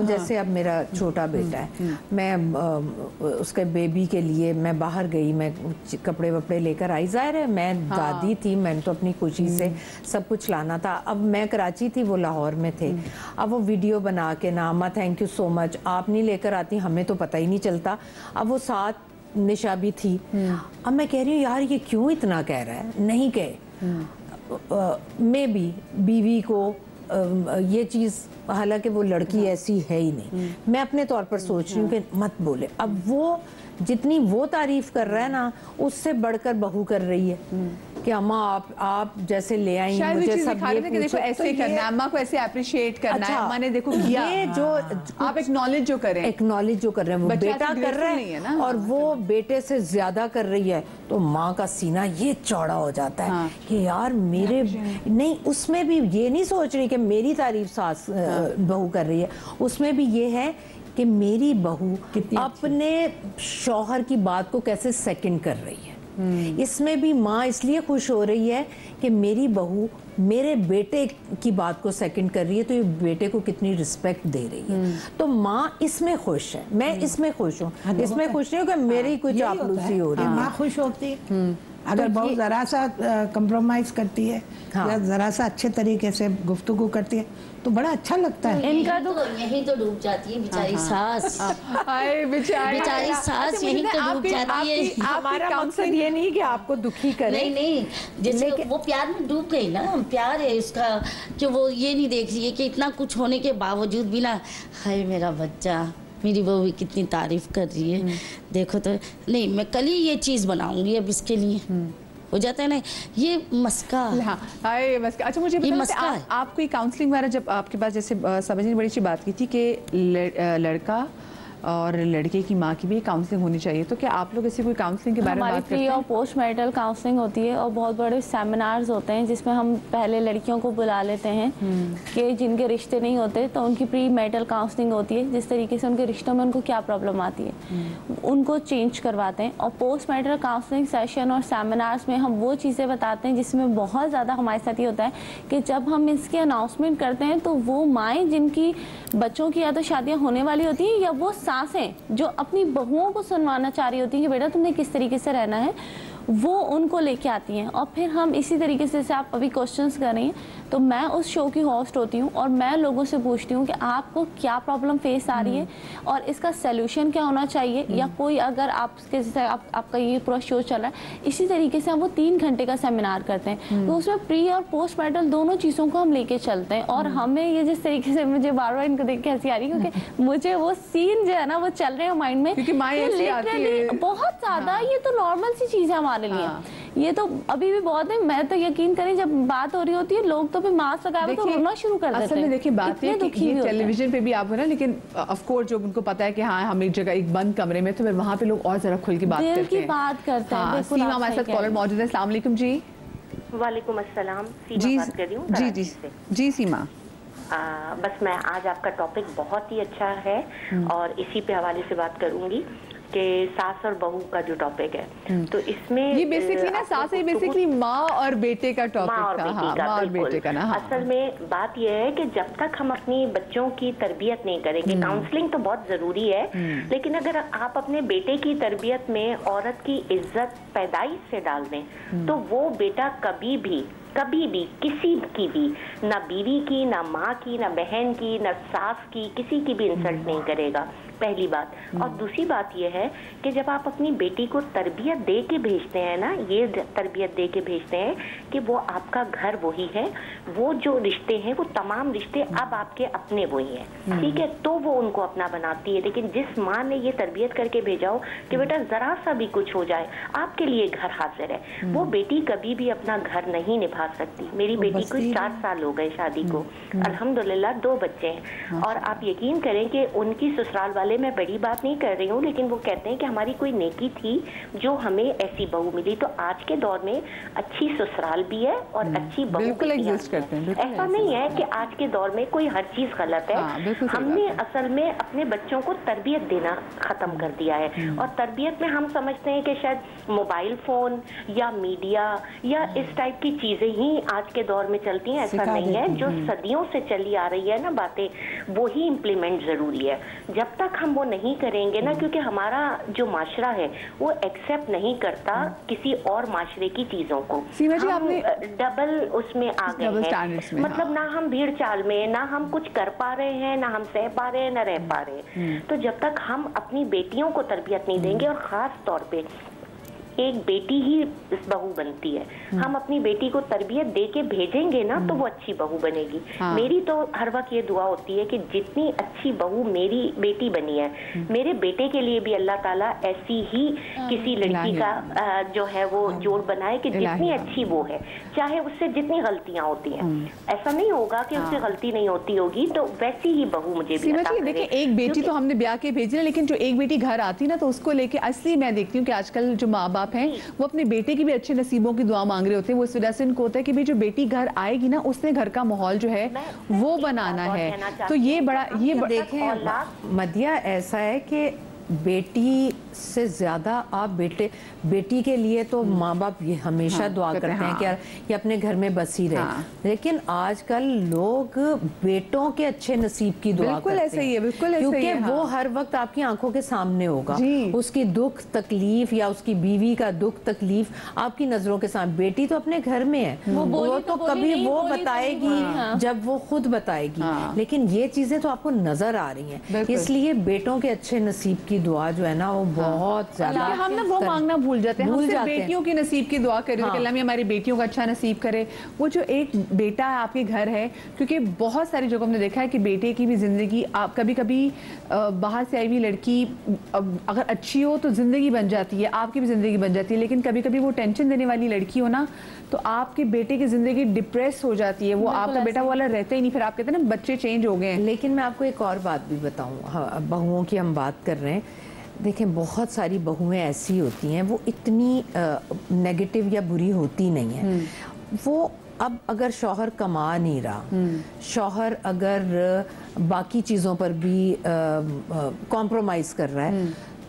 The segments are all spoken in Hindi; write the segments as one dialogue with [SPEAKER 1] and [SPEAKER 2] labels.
[SPEAKER 1] जैसे अब मेरा छोटा बेटा है, मैं उसके बेबी के लिए मैं बाहर गई, मैं कपड़े वपड़े लेकर आई। जाहिर है मैं दादी थी, मैंने तो अपनी खुशी से सब कुछ लाना था। अब मैं कराची थी, वो लाहौर में थे। अब वो वीडियो बना के ना, अम्मा थैंक यू सो मच, आप नहीं लेकर आती हमें तो पता ही नहीं चलता। अब वो साथ निशा भी थी। अब मैं कह रही हूँ यार ये क्यों इतना कह रहा है, नहीं कहे। मे बी बीवी को ये चीज़, हालांकि वो लड़की ऐसी है ही नहीं, मैं अपने तौर पर सोच रही हूँ कि मत बोले। अब वो जितनी वो तारीफ कर रहा है ना, उससे बढ़कर बहू कर रही है कि अम्मा आप जैसे ले आई मुझे सब ये
[SPEAKER 2] देखो ऐसे ही करना है, अम्मा को ऐसे अप्रिशिएट करना है। अम्मा ने देखो किया,
[SPEAKER 1] ये जो
[SPEAKER 2] आप एक्नॉलेज जो करें,
[SPEAKER 1] एक्नॉलेज जो कर रहे हैं वो बेटा कर रहा है और वो बेटे से ज्यादा कर रही है, तो माँ का सीना ये चौड़ा हो जाता है कि यार मेरे नहीं, उसमें भी ये नहीं सोच रही कि मेरी तारीफ सास बहू कर रही है, उसमें भी ये है कि मेरी बहू अपने शौहर की बात को कैसे सेकंड कर रही है। इसमें भी माँ इसलिए खुश हो रही है कि मेरी बहू मेरे बेटे की बात को सेकंड कर रही है, तो ये बेटे को कितनी रिस्पेक्ट दे रही है। तो माँ इसमें खुश है, मैं इसमें खुश हूँ। इसमें खुश नहीं हूँ कि मेरी कोई चापलूसी हो रही है।
[SPEAKER 3] माँ खुश होती है अगर बहुत ज़रा सा कंप्रोमाइज़ करती है या ज़रा सा अच्छे तरीके से गुफ्तगू करती है तो बड़ा अच्छा लगता है।
[SPEAKER 4] इनका तो यहीं तो डूब जाती है बेचारी सास। बेचारी सास यहीं तो डूब जाती है।
[SPEAKER 1] हमारा मकसद ये नहीं कि आपको दुखी करे,
[SPEAKER 4] नहीं, जैसे वो प्यार में डूब गई ना, प्यार है उसका कि वो ये नहीं देख रही है कि इतना कुछ होने के बावजूद भी ना, हाय मेरा बच्चा, मेरी बहू भी कितनी तारीफ कर रही है, देखो तो। नहीं, मैं कल ही ये चीज़ बनाऊंगी अब इसके लिए। हो जाता है ना ये मस्का।
[SPEAKER 2] हाँ, हाय मस्का। अच्छा मुझे बताओ, आप कोई काउंसलिंग वगैरह जब आपके पास, जैसे समझ ने बड़ी अच्छी बात की थी कि लड़का और लड़के की माँ की भी काउंसलिंग होनी चाहिए, तो क्या आप लोग ऐसी कोई काउंसलिंग के बारे में बात करते हैं?
[SPEAKER 5] हमारी प्री और पोस्ट मैरिटल काउंसलिंग होती है और बहुत बड़े सेमिनार्स होते हैं जिसमें हम पहले लड़कियों को बुला लेते हैं कि जिनके रिश्ते नहीं होते, तो उनकी प्री मैरिटल काउंसलिंग होती है, जिस तरीके से उनके रिश्तों में उनको क्या प्रॉब्लम आती है उनको चेंज करवाते हैं। और पोस्ट मैरिटल काउंसलिंग सेशन और सेमिनार्स में हम वो चीज़ें बताते हैं जिसमें बहुत ज़्यादा हमारे साथ ये होता है कि जब हम इसकी अनाउंसमेंट करते हैं तो वो माएँ जिनकी बच्चों की या तो शादियाँ होने वाली होती हैं या वो सासें जो अपनी बहुओं को सुनवाना चाह रही होती हैं कि बेटा तुमने किस तरीके से रहना है, वो उनको लेके आती हैं। और फिर हम इसी तरीके से, जैसे आप अभी क्वेश्चंस कर रही हैं, तो मैं उस शो की होस्ट होती हूँ और मैं लोगों से पूछती हूँ कि आपको क्या प्रॉब्लम फेस आ रही है और इसका सलूशन क्या होना चाहिए, या कोई अगर आपके जैसे आपका ये पूरा शो चल रहा है, इसी तरीके से हम वो 3 घंटे का सेमिनार करते हैं। तो उसमें प्री और पोस्ट मैरिटल दोनों चीज़ों को हम लेके चलते हैं। और हमें ये जिस तरीके से, मुझे बार बार इनको देख के हंसी आ रही है क्योंकि मुझे वो सीन जो है ना वो चल रहे हैं माइंड में, लिटरली बहुत ज़्यादा ये तो नॉर्मल सी चीज़ है हमारे लिए। ये तो अभी भी बहुत है। मैं तो यकीन करें जब बात हो रही होती है लोग तो भी मास्क लगाए तो रोना शुरू कर देते हैं।
[SPEAKER 2] असल में देखिए बात है कि ये टेलीविजन पे भी आप हो ना, लेकिन ऑफ कोर्स जो उनको पता है कि हाँ हम एक जगह एक बंद कमरे में, तो फिर वहाँ पे लोग और जरा खुल के बात करते हैं।
[SPEAKER 5] बात करते हैं।
[SPEAKER 2] सीमा हमारे साथ कॉलर मौजूद है। अस्सलाम वालेकुम जी।
[SPEAKER 6] वालेकुम अस्सलाम। सीमा बात कर रही हूँ।
[SPEAKER 2] जी सीमा।
[SPEAKER 6] बस मैं आज आपका टॉपिक बहुत ही अच्छा है और इसी पे हवाले से बात करूंगी कि सास और बहू का जो टॉपिक है, तो इसमें
[SPEAKER 2] ये बेसिकली ना सास है बेसिकली माँ और बेटे का टॉपिक था। हाँ, माँ और बेटे का ना।
[SPEAKER 6] असल में बात यह है कि जब तक हम अपनी बच्चों की तरबियत नहीं करेंगे, काउंसलिंग तो बहुत जरूरी है, लेकिन अगर आप अपने बेटे की तरबियत में औरत की इज्जत पैदाइश से डाल दें तो वो बेटा कभी भी किसी की भी, ना बीवी की, ना माँ की, ना बहन की, ना सास की, किसी की भी इंसल्ट नहीं करेगा, पहली बात। और दूसरी बात यह है कि जब आप अपनी बेटी को तरबियत दे के भेजते हैं ना, ये तरबियत दे के भेजते हैं कि वो आपका घर वही है, वो जो रिश्ते हैं वो तमाम रिश्ते अब आपके अपने वही हैं, ठीक है, तो वो उनको अपना बनाती है। लेकिन जिस माँ ने ये तरबियत करके भेजा हो कि बेटा जरा सा भी कुछ हो जाए आपके लिए घर हाजिर है, वो बेटी कभी भी अपना घर नहीं निभा सकती। मेरी बेटी को 4 साल हो गए शादी को, अल्हम्दुलिल्लाह 2 बच्चे हैं, और आप यकीन करें कि उनकी ससुराल वाले वाले, मैं बड़ी बात नहीं कर रही हूँ, लेकिन वो कहते हैं कि हमारी कोई नेकी थी जो हमें ऐसी बहू मिली। तो आज के दौर में अच्छी ससुराल भी है और अच्छी बहू
[SPEAKER 2] बिल्कुल एग्जिस्ट करते हैं।
[SPEAKER 6] ऐसा नहीं है कि आज के दौर में कोई हर चीज गलत है। हमने असल में अपने बच्चों को तरबियत देना खत्म कर दिया है, और तरबियत में हम समझते हैं कि शायद मोबाइल फोन या मीडिया या इस टाइप की चीजें ही आज के दौर में चलती हैं। ऐसा नहीं है। जो सदियों से चली आ रही है ना बातें, वो ही इम्प्लीमेंट जरूरी है। जब तक हम वो नहीं करेंगे ना, क्योंकि हमारा जो माशरा है वो एक्सेप्ट नहीं करता किसी और माशरे की चीजों को। हम डबल उसमें आ गए हैं, मतलब ना हम भीड़ चाल में, ना हम कुछ कर पा रहे हैं, ना हम सह पा रहे हैं, ना रह पा रहे हैं। तो जब तक हम अपनी बेटियों को तरबियत नहीं देंगे, और खास तौर पे एक बेटी ही बहू बनती है, हम अपनी बेटी को तरबियत दे के भेजेंगे ना तो वो अच्छी बहू बनेगी। मेरी तो हर वक्त ये दुआ होती है कि जितनी अच्छी बहू मेरी बेटी बनी है, मेरे बेटे के लिए भी अल्लाह ताला ऐसी ही किसी लड़की का जो है वो जोड़ बनाए कि जितनी अच्छी वो है, चाहे उससे जितनी गलतियां होती हैं। ऐसा नहीं होगा कि उससे गलती नहीं होती होगी, तो वैसी ही बहू मुझे भी अता करे।
[SPEAKER 2] देखिए, एक बेटी तो हमने ब्याह के भेजी ना, लेकिन जो एक बेटी घर आती ना, तो उसको लेके असली मैं देखती हूँ कि आजकल जो माँ बाप हैं वो अपने बेटे की भी अच्छे नसीबों की दुआ मांग रहे होते हैं। वो इस वजह से इनको होता है कि भाई जो बेटी घर आएगी ना, उसने घर का माहौल जो है वो बनाना है। तो ये बड़ा
[SPEAKER 1] देखें मदिया, ऐसा है कि बेटी से ज्यादा आप बेटी के लिए तो माँ बाप ये हमेशा दुआ करते हैं कि यार ये अपने घर में बसी रहे। लेकिन आजकल लोग बेटों के अच्छे नसीब की दुआ करते हैं।
[SPEAKER 2] ऐसा ही है, बिल्कुल
[SPEAKER 1] क्योंकि वो हर वक्त आपकी आंखों के सामने होगा, उसकी दुख तकलीफ या उसकी बीवी का दुख तकलीफ आपकी नजरों के सामने। बेटी तो अपने घर में है, वो तो कभी वो बताएगी जब वो खुद बताएगी, लेकिन ये चीजें तो आपको नजर आ रही हैं। इसलिए बेटों के अच्छे नसीब की दुआ जो है ना वो बहुत ज्यादा,
[SPEAKER 2] हम ना वो मांगना भूल जाते हैं, बेटियों की नसीब की दुआ करें कि अल्लाह हमारी बेटियों का अच्छा नसीब करे। वो जो एक बेटा है आपके घर है, क्योंकि बहुत सारी जगहों हमने देखा है कि बेटे की भी जिंदगी, आप कभी कभी बाहर से आई हुई लड़की अगर अच्छी हो तो जिंदगी बन जाती है, आपकी भी जिंदगी बन जाती है, लेकिन कभी कभी वो टेंशन देने वाली लड़की हो ना, तो आपके बेटे की जिंदगी डिप्रेस हो जाती है। वो आपका बेटा वाला रहता ही नहीं, फिर आप कहते हैं ना बच्चे चेंज हो गए हैं।
[SPEAKER 1] लेकिन मैं आपको एक और बात भी बताऊं, बहुओं की हम बात कर रहे हैं, देखें बहुत सारी बहुएं ऐसी होती हैं वो इतनी नेगेटिव या बुरी होती नहीं है। वो अब अगर शौहर कमा नहीं रहा, शौहर अगर बाकी चीज़ों पर भी कॉम्प्रोमाइज़ कर रहा है,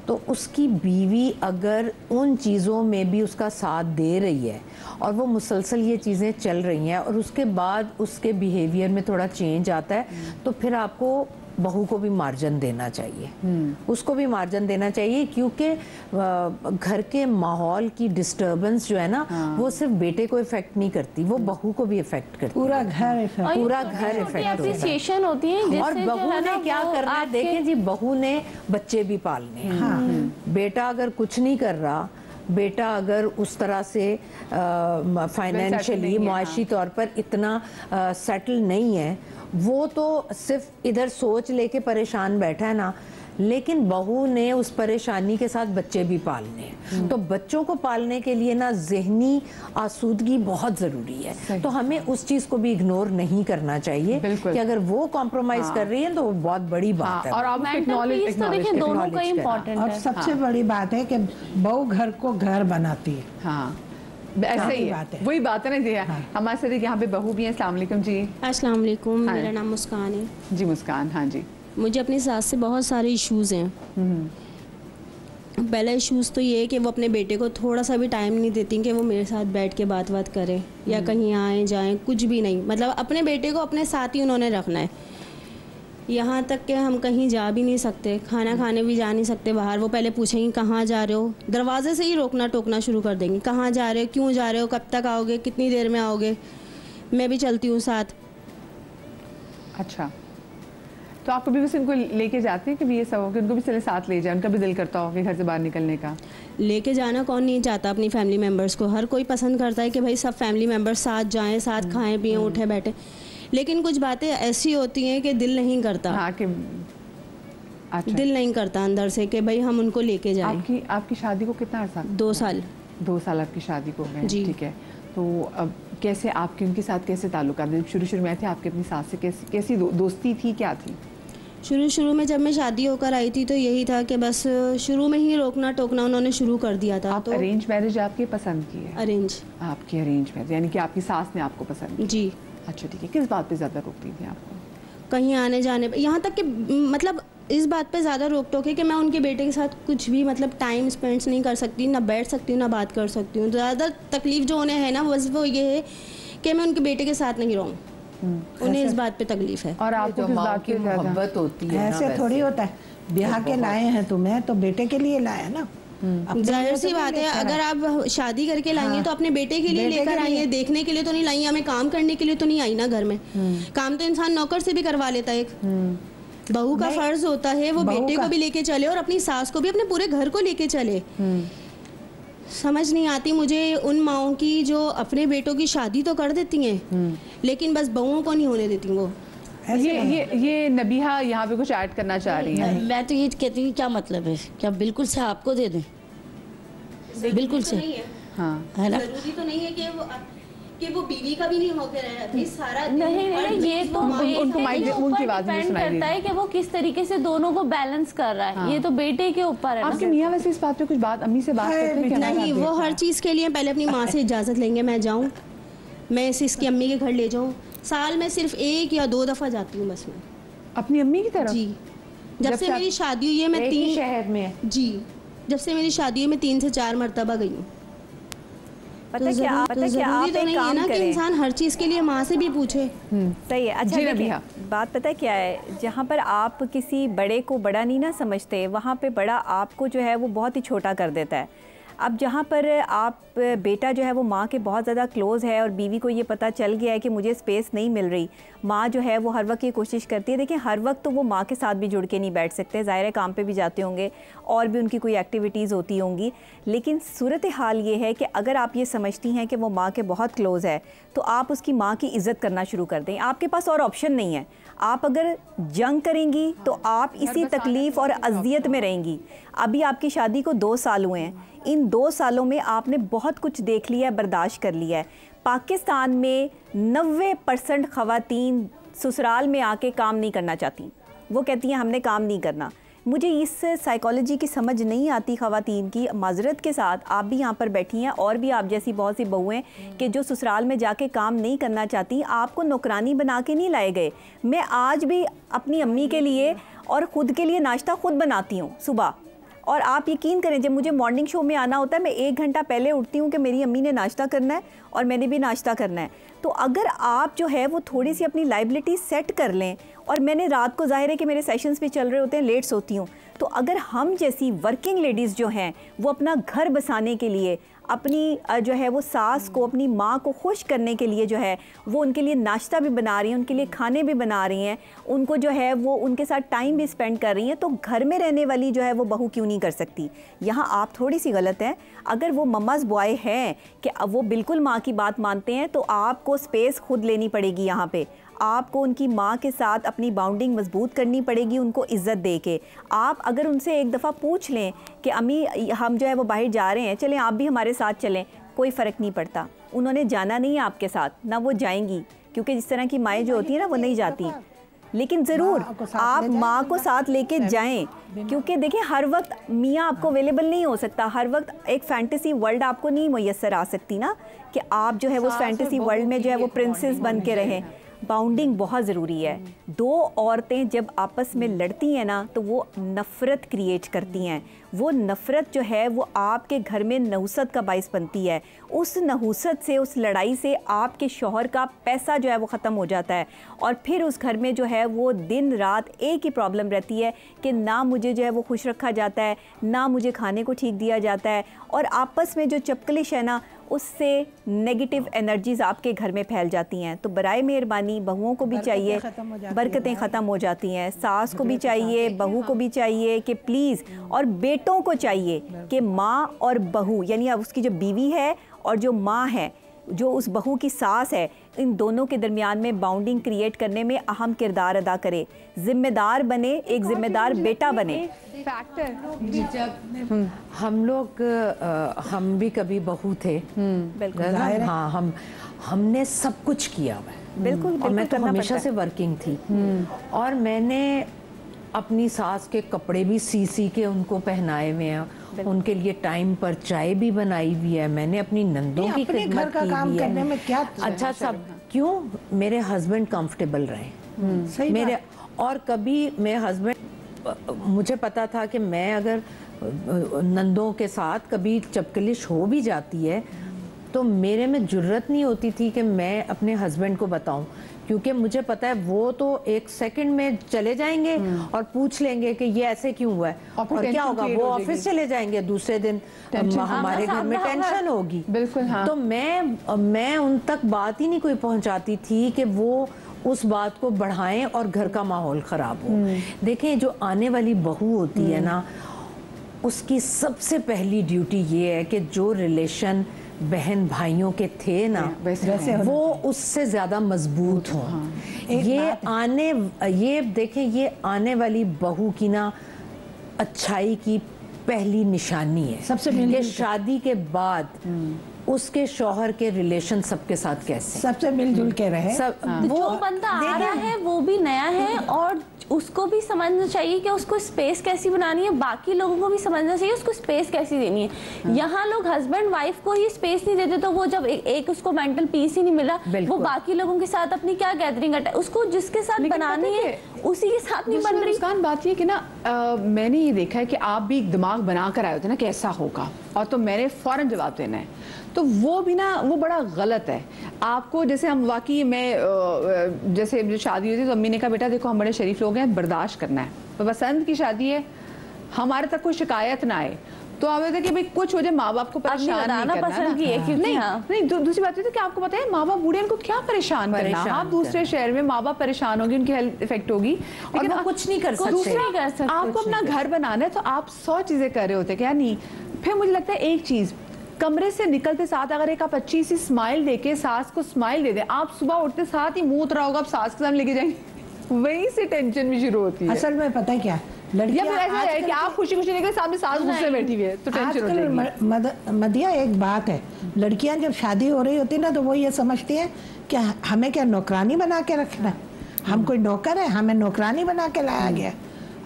[SPEAKER 1] तो उसकी बीवी अगर उन चीज़ों में भी उसका साथ दे रही है और वो मुसलसल ये चीज़ें चल रही हैं और उसके बाद उसके बिहेवियर में थोड़ा चेंज आता है, तो फिर आपको बहू को भी मार्जिन देना चाहिए, उसको भी मार्जिन देना चाहिए, क्योंकि घर के माहौल की डिस्टर्बेंस जो है ना वो सिर्फ बेटे को इफेक्ट नहीं करती, वो बहू को भी इफेक्ट करती है,
[SPEAKER 3] पूरा घर इफेक्ट
[SPEAKER 5] होती है।
[SPEAKER 1] और बहू ने क्या करना है, देखें जी, बहू ने बच्चे भी पालने हैं। बेटा अगर कुछ नहीं कर रहा, बेटा अगर उस तरह से फाइनेंशियली मुआशी तौर पर इतना सेटल नहीं है, वो तो सिर्फ इधर सोच लेके परेशान बैठा है ना, लेकिन बहू ने उस परेशानी के साथ बच्चे भी पालने हैं। तो बच्चों को पालने के लिए ना ज़हनी आसूदगी बहुत ज़रूरी है, तो हमें उस चीज़ को भी इग्नोर नहीं करना चाहिए कि अगर वो कॉम्प्रोमाइज कर रही है तो वो बहुत बड़ी बात है।
[SPEAKER 5] और दोनों का इम्पोर्टेंट है।
[SPEAKER 3] और सबसे बड़ी बात है कि बहू घर को घर बनाती है।
[SPEAKER 2] हाँ, ऐसा ही बात है, वही बात है ना जी। हमारे साथ यहाँ पे बहू भी है। अस्सलाम वालेकुम जी।
[SPEAKER 7] अस्सलाम वालेकुम, मेरा नाम मुस्कान है
[SPEAKER 2] जी। मुस्कान, हाँ जी।
[SPEAKER 7] मुझे अपनी सास से बहुत सारे इश्यूज़ हैं। पहला इश्यूज़ तो ये है कि वो अपने बेटे को थोड़ा सा भी टाइम नहीं देती कि वो मेरे साथ बैठ के बात करें या कहीं आए जाएं, कुछ भी नहीं। मतलब अपने बेटे को अपने साथ ही उन्होंने रखना है, यहाँ तक कि हम कहीं जा भी नहीं सकते, खाना खाने भी जा नहीं सकते बाहर। वो पहले पूछेंगे कहाँ जा रहे हो, दरवाजे से ही रोकना टोकना शुरू कर देंगे, कहाँ जा रहे हो, क्यों जा रहे हो, कब तक आओगे, कितनी देर में आओगे, मैं भी चलती हूँ साथ।
[SPEAKER 2] अच्छा, तो आप कभी भी उनको लेके जाते हैं कि ये सब हो कि उनको भी चले साथ ले जाए? उनका भी दिल करता हो कि घर से बाहर निकलने का?
[SPEAKER 7] लेके जाना कौन नहीं चाहता अपनी फैमिली मेम्बर्स को, हर कोई पसंद करता है कि भाई सब फैमिली मेम्बर्स साथ जाएं, साथ खाएं पिएं, उठे बैठे। लेकिन कुछ बातें ऐसी होती हैं कि दिल नहीं करता।
[SPEAKER 2] हाँ, कि
[SPEAKER 7] अच्छा। दिल नहीं करता अंदर से कि भाई हम उनको लेके जाएं।
[SPEAKER 2] आपकी शादी को कितना अर्सा?
[SPEAKER 7] 2 साल।
[SPEAKER 2] 2 साल आपकी शादी को गए, ठीक है। तो अब कैसे आपके उनके साथ कैसे ताल्लुकात? शुरू में थे आपके अपनी सास से कैसी दोस्ती थी, क्या थी?
[SPEAKER 7] शुरू में जब मैं शादी होकर आई थी तो यही था कि बस शुरू में ही रोकना टोकना उन्होंने शुरू कर दिया था।
[SPEAKER 2] आप
[SPEAKER 7] तो
[SPEAKER 2] अरेंज मैरिज आपकी पसंद की है?
[SPEAKER 7] अरेंज।
[SPEAKER 2] आपकी अरेंज मैरिज, यानी कि आपकी सास ने आपको पसंद की?
[SPEAKER 7] जी।
[SPEAKER 2] अच्छा ठीक है, किस बात पे ज़्यादा रोकती थी आपको?
[SPEAKER 7] कहीं आने जाने पे, यहाँ तक कि मतलब इस बात पे ज़्यादा रोक टोक है कि मैं उनके बेटे के साथ कुछ भी मतलब टाइम स्पेंड नहीं कर सकती, ना बैठ सकती हूँ ना बात कर सकती हूँ। ज़्यादा तकलीफ जो उन्हें है ना बस वो ये है कि मैं उनके बेटे के साथ नहीं रहूँ, उन्हें इस बात पे तकलीफ है।
[SPEAKER 2] और आपको किस बात की
[SPEAKER 1] मोहब्बत होती है?
[SPEAKER 3] ऐसे थोड़ी होता है, ब्याह के लाए हैं तुम्हें तो बेटे के लिए लाया ना।
[SPEAKER 7] जाहिर सी बात है, अगर आप शादी करके लाएंगे तो अपने बेटे के लिए लेकर आई है, देखने के लिए तो नहीं लाई, हमें काम करने के लिए तो नहीं आई ना घर में। काम तो इंसान नौकर से भी करवा लेता है। एक बहू का फर्ज होता है वो बेटे को भी लेके चले और अपनी सास को भी, अपने पूरे घर को लेके चले। समझ नहीं आती मुझे उन माओं की जो अपने बेटों की शादी तो कर देती हैं लेकिन बस बहुओं को नहीं होने देती वो।
[SPEAKER 2] ये नबीहा यहाँ पे कुछ ऐड करना चाह रही है।
[SPEAKER 4] मैं तो ये कहती हूँ क्या मतलब है, क्या बिल्कुल से आपको दे दें? बिल्कुल से
[SPEAKER 2] हाँ
[SPEAKER 4] है ना।
[SPEAKER 7] जरूरी तो नहीं है कि वो बीवी का भी नहीं होकर रहे अभी सारा
[SPEAKER 5] नहीं, ये तो
[SPEAKER 2] उनकी आवाज में
[SPEAKER 5] डिपेंड करता है कि वो किस तरीके से दोनों को बैलेंस कर रहा है। हाँ। ये तो बेटे के ऊपर है।
[SPEAKER 2] आपके मियाँ वैसे इस बात पे कुछ बात अम्मी से बात करते हैं?
[SPEAKER 7] नहीं, वो हर चीज़ के लिए पहले अपनी माँ से इजाज़त लेंगे, मैं जाऊँ, मैं इसे इसकी अम्मी के घर ले जाऊँ। साल में सिर्फ 1 या 2 दफ़ा जाती हूँ बस मैं
[SPEAKER 2] अपनी अम्मी की तरफ।
[SPEAKER 7] जी, जब से मेरी शादी हुई है मैं 3
[SPEAKER 1] शहर में।
[SPEAKER 7] जी, जब से मेरी शादी हुई मैं 3 से 4 मरतबा गई हूँ।
[SPEAKER 8] पता क्या आप
[SPEAKER 7] तो नहीं है ना कि इंसान हर चीज़ के लिए माँ से भी पूछे।
[SPEAKER 8] सही है। अच्छा देखिए, बात पता क्या है, जहाँ पर आप किसी बड़े को बड़ा नहीं ना समझते, वहाँ पे बड़ा आपको जो है वो बहुत ही छोटा कर देता है। अब जहाँ पर आप बेटा जो है वो माँ के बहुत ज़्यादा क्लोज़ है और बीवी को ये पता चल गया है कि मुझे स्पेस नहीं मिल रही, माँ जो है वो हर वक्त ये कोशिश करती है। देखिए हर वक्त तो वो माँ के साथ भी जुड़ के नहीं बैठ सकते, ज़ाहिर है काम पे भी जाते होंगे और भी उनकी कोई एक्टिविटीज़ होती होंगी, लेकिन सूरत हाल ये है कि अगर आप ये समझती हैं कि वो माँ के बहुत क्लोज़ है तो आप उसकी माँ की इज़्ज़त करना शुरू कर दें। आपके पास और ऑप्शन नहीं है। आप अगर जंग करेंगी तो आप इसी तकलीफ़ और अज़ियत में रहेंगी। अभी आपकी शादी को 2 साल हुए हैं, इन 2 सालों में आपने बहुत कुछ देख लिया है, बर्दाश्त कर लिया है। पाकिस्तान में 90% ख़वातीन ससुराल में आके काम नहीं करना चाहती, वो कहती हैं हमने काम नहीं करना। मुझे इस साइकोलॉजी की समझ नहीं आती ख़वातीन की। माजरत के साथ आप भी यहाँ पर बैठी हैं और भी आप जैसी बहुत सी बहुएं कि जो ससुराल में जाके काम नहीं करना चाहती। आपको नौकरानी बना के नहीं लाए गए। मैं आज भी अपनी अम्मी के लिए और ख़ुद के लिए नाश्ता ख़ुद बनाती हूँ सुबह, और आप यकीन करें जब मुझे मॉर्निंग शो में आना होता है मैं 1 घंटा पहले उठती हूँ कि मेरी अम्मी ने नाश्ता करना है और मैंने भी नाश्ता करना है। तो अगर आप जो है वो थोड़ी सी अपनी लाइबिलिटी सेट कर लें, और मैंने रात को ज़ाहिर है कि मेरे सेशंस भी चल रहे होते हैं, लेट सोती हूँ, तो अगर हम जैसी वर्किंग लेडीज़ जो हैं वो अपना घर बसाने के लिए, अपनी जो है वो सास को, अपनी माँ को खुश करने के लिए जो है वो उनके लिए नाश्ता भी बना रही हैं, उनके लिए खाने भी बना रही हैं, उनको जो है वो उनके साथ टाइम भी स्पेंड कर रही हैं, तो घर में रहने वाली जो है वो बहू क्यों नहीं कर सकती? यहाँ आप थोड़ी सी गलत हैं। अगर वो मम्माज़ बॉय हैं कि वो बिल्कुल माँ की बात मानते हैं तो आपको स्पेस खुद लेनी पड़ेगी। यहाँ पे आपको उनकी माँ के साथ अपनी बाउंडिंग मजबूत करनी पड़ेगी, उनको इज़्ज़त दे के। आप अगर उनसे एक दफ़ा पूछ लें कि अम्मी हम जो है वो बाहर जा रहे हैं, चलें आप भी हमारे साथ चलें, कोई फ़र्क नहीं पड़ता। उन्होंने जाना नहीं है आपके साथ, ना वो जाएंगी, क्योंकि जिस तरह की माएँ जो होती हैं ना वो नहीं जाती। लेकिन ज़रूर आप माँ को साथ लेके जाएं, क्योंकि देखिए हर वक्त मियाँ आपको अवेलेबल नहीं हो सकता, हर वक्त एक फैंटेसी वर्ल्ड आपको नहीं मुयस्सर आ सकती ना कि आप जो है वो उस फैंटेसी वर्ल्ड में जो है वो प्रिंसेस बन के रहें। बाउंडिंग बहुत ज़रूरी है। 2 औरतें जब आपस में लड़ती हैं ना तो वो नफ़रत क्रिएट करती हैं। वो नफ़रत जो है वो आपके घर में नहुसत का बाइस बनती है। उस नहुसत से, उस लड़ाई से आपके शौहर का पैसा जो है वो ख़त्म हो जाता है, और फिर उस घर में जो है वो दिन रात एक ही प्रॉब्लम रहती है कि ना मुझे जो है वो खुश रखा जाता है, ना मुझे खाने को ठीक दिया जाता है, और आपस में जो चपकलिश है ना उससे नेगेटिव एनर्जीज़ आपके घर में फैल जाती हैं। तो बराए मेहरबानी बहुओं को भी चाहिए, बरकतें ख़त्म हो जाती हैं, सास को भी चाहिए, बहू को भी चाहिए कि प्लीज़, और बेटों को चाहिए कि माँ और बहू यानी उसकी जो बीवी है और जो माँ है, जो उस बहू की सास है, इन दोनों के दरमियान में बाउंडिंग क्रिएट करने में अहम किरदार अदा करे। ज़िम्मेदार बने, एक ज़िम्मेदार बेटा बने।
[SPEAKER 1] जब हम लोग हम भी कभी बहू थे, हाँ, हमने सब कुछ किया हुआ है।
[SPEAKER 8] बिल्कुल,
[SPEAKER 1] और मैं तो हमेशा से वर्किंग थी, और मैंने अपनी सास के कपड़े भी सी के उनको पहनाए हुए हैं, उनके लिए टाइम पर चाय भी बनाई हुई है, मैंने अपनी नंदों की खिदमत की हुई है।
[SPEAKER 3] में क्या
[SPEAKER 1] अच्छा सब क्यों? मेरे हस्बैंड कंफर्टेबल रहे मेरे, और कभी मेरे हस्बैंड, मुझे पता था कि मैं अगर नंदों के साथ कभी चपकलिश हो भी जाती है तो मेरे में जुर्रत नहीं होती थी कि मैं अपने हस्बैंड को बताऊं, क्योंकि मुझे पता है वो तो एक सेकंड में चले जाएंगे और पूछ लेंगे कि ये ऐसे क्यों हुआ है, और क्या होगा, वो ऑफिस चले जाएंगे, दूसरे दिन हमारे घर में टेंशन होगी।
[SPEAKER 2] बिल्कुल हाँ।
[SPEAKER 1] तो मैं उन तक बात ही नहीं कोई पहुंचाती थी कि वो उस बात को बढ़ाएं और घर का माहौल खराब हो। देखें, जो आने वाली बहू होती है ना, उसकी सबसे पहली ड्यूटी ये है कि जो रिलेशन बहन भाइयों के थे ना वो उससे ज्यादा मजबूत हो। ये देखें, ये आने वाली बहू की ना अच्छाई की पहली निशानी है सबसे पहले। शादी के बाद उसके शौहर के रिलेशन सबके साथ कैसे, सबसे मिलजुल के रहे।
[SPEAKER 5] वो जो बंदा आ रहा है वो भी नया है और उसको भी समझना चाहिए कि उसको स्पेस कैसी बनानी है, बाकी लोगों को भी समझना चाहिए उसको स्पेस कैसी देनी है। यहाँ लोग हस्बैंड वाइफ को ही स्पेस नहीं देते, तो वो जब एक उसको मेंटल पीस ही नहीं मिला, वो बाकी लोगों के साथ अपनी क्या गैदरिंग अटैक, उसको जिसके साथ बनानी है उसी के साथ नहीं बन रही।
[SPEAKER 2] मुस्कान, बात ये कि ना मैंने ये देखा है कि आप भी एक दिमाग बना कर आए होते ना कैसा होगा, और तो मैंने फौरन जवाब देना है, तो वो भी ना वो बड़ा गलत है। आपको जैसे हम वाकई में जैसे शादी हुई थी तो अम्मी ने कहा बेटा देखो हम बड़े शरीफ लोग हैं, बर्दाश्त करना है, तो बसंत की शादी है, हमारे तक कोई शिकायत ना आए, तो आप कि भाई कुछ हो जाए माँ बाप को परेशान नहीं करना पसंद की है, नहीं हाँ। नहीं दूसरी बात है कि आपको पता है माँ बाप बूढ़े उनको क्या परेशान करना, आप दूसरे शहर में माँ बाप परेशान होगी, उनकी हेल्थ इफेक्ट होगी, लेकिन आप कुछ नहीं कर सकते। आपको अपना घर बनाना है तो आप 100 चीजें कर रहे होते क्या नहीं। फिर मुझे लगता है एक चीज, कमरे से निकलते साथ अगर एक आप अच्छी सी स्माइल देके सास को स्माइल दे दे, आप सुबह उठते साथ ही मुंह उतरा होगा, आप सास के सामने लेके जाएंगे, वहीं से टेंशन भी शुरू होती है।
[SPEAKER 3] असल में पता है क्या, लड़कियां
[SPEAKER 2] ऐसा है कि आप खुशी खुशी निकले, सामने सास गुस्से बैठी हुई है तो टेंशन हो जाएगी।
[SPEAKER 3] मदिया एक बात है, लड़कियां जब शादी हो रही होती है ना तो वो ये समझती है कि हमें क्या नौकरानी बना के रखना है, हम कोई नौकर है, हमें नौकरानी बना के लाया गया।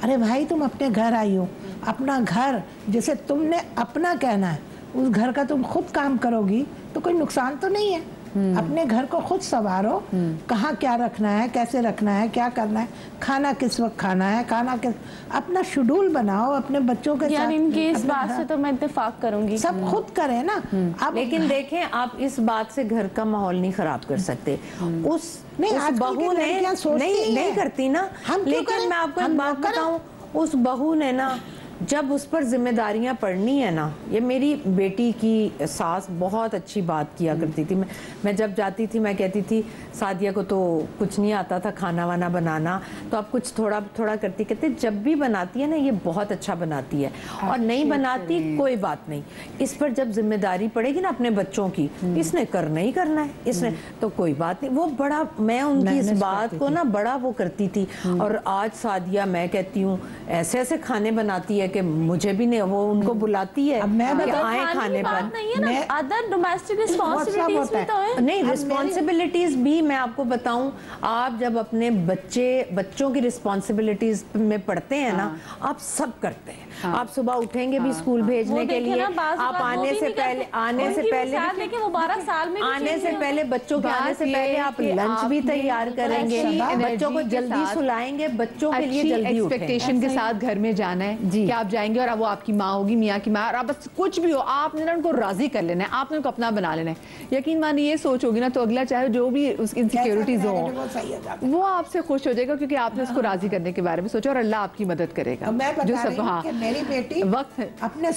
[SPEAKER 3] अरे भाई तुम अपने घर आई हो, अपना घर जैसे तुमने अपना कहना है, उस घर का तुम खुद काम करोगी तो कोई नुकसान तो नहीं है। अपने घर को खुद संवारो, कहाँ क्या रखना है, कैसे रखना है, क्या करना है, खाना किस वक्त खाना है, खाना किस, अपना शेड्यूल बनाओ अपने बच्चों के साथ।
[SPEAKER 5] इनकी इस बात से तो मैं इत्तेफाक करूंगी,
[SPEAKER 3] सब खुद करें ना आप।
[SPEAKER 1] लेकिन देखें, आप इस बात से घर का माहौल नहीं खराब कर सकते। उस बहू ने नहीं करती ना, लेकिन मैं आपको एक बात बताऊं, उस बहू ने ना जब उस पर जिम्मेदारियां पड़नी है ना, ये मेरी बेटी की सास बहुत अच्छी बात किया करती थी। मैं जब जाती थी मैं कहती थी सादिया को तो कुछ नहीं आता था खाना वाना बनाना, तो आप कुछ थोड़ा थोड़ा करती, कहते जब भी बनाती है ना ये बहुत अच्छा बनाती है, और नहीं बनाती कोई बात नहीं, इस पर जब जिम्मेदारी पड़ेगी ना अपने बच्चों की, इसने करना ही करना है, इसने तो कोई बात नहीं। वो बड़ा, मैं उनकी इस बात को ना बड़ा वो करती थी। और आज सादिया मैं कहती हूँ ऐसे ऐसे खाने बनाती है कि मुझे भी नहीं, वो उनको बुलाती है,
[SPEAKER 3] अब मैं
[SPEAKER 1] आए खाने पर।
[SPEAKER 5] अदर डोमेस्टिक रिस्पांसिबिलिटीज भी तो है।
[SPEAKER 1] नहीं, रिस्पांसिबिलिटीज भी मैं आपको बताऊं, आप जब अपने बच्चों की रिस्पांसिबिलिटीज में पढ़ते हैं ना, आप सब करते हैं। आप सुबह उठेंगे भी स्कूल भेजने के लिए, आप आने से पहले बच्चों के आने से पहले आप लंच भी तैयार करेंगे, बच्चों को जल्दी सुलाएंगे, बच्चों के लिए जल्दी
[SPEAKER 2] एक्सपेक्टेशन के साथ घर में जाना है कि आप जाएंगे और अब वो आपकी माँ होगी, मियाँ की माँ, और आप बस कुछ भी हो आपने उनको राजी कर लेना है, आपने उनको अपना बना लेना है। यकीन मानिए ये सोच होगी ना तो अगला चाहे जो भी उसकी इनसिक्योरिटीज हो वो आपसे खुश हो जाएगा, क्योंकि आपने उसको राजी करने के बारे में सोचा, और अल्लाह आपकी मदद करेगा।
[SPEAKER 3] जो सब, हाँ मेरी बेटी वक्त अपने